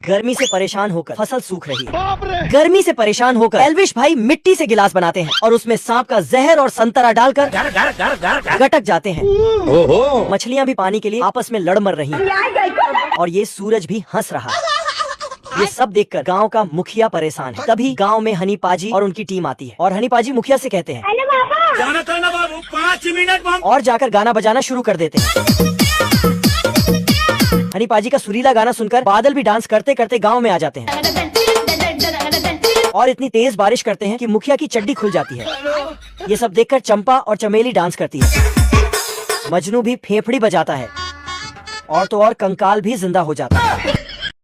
गर्मी से परेशान होकर फसल सूख रही है। गर्मी से परेशान होकर एल्विश भाई मिट्टी से गिलास बनाते हैं और उसमें सांप का जहर और संतरा डालकर गटक जाते हैं। मछलियाँ भी पानी के लिए आपस में लड़ मर रही हैं और ये सूरज भी हंस रहा है। ये सब देखकर गांव का मुखिया परेशान है। तभी गांव में हनी पाजी और उनकी टीम आती है और हनी पाजी मुखिया से कहते हैं, गाना करना बाबू 5 मिनट और जाकर गाना बजाना शुरू कर देते हैं। हनी पाजी का सुरीला गाना सुनकर बादल भी डांस करते करते गांव में आ जाते हैं और इतनी तेज बारिश करते हैं कि मुखिया की चड्डी खुल जाती है। ये सब देखकर चंपा और चमेली डांस करती है। मजनू भी फेफड़ी बजाता है और तो और कंकाल भी जिंदा हो जाता है।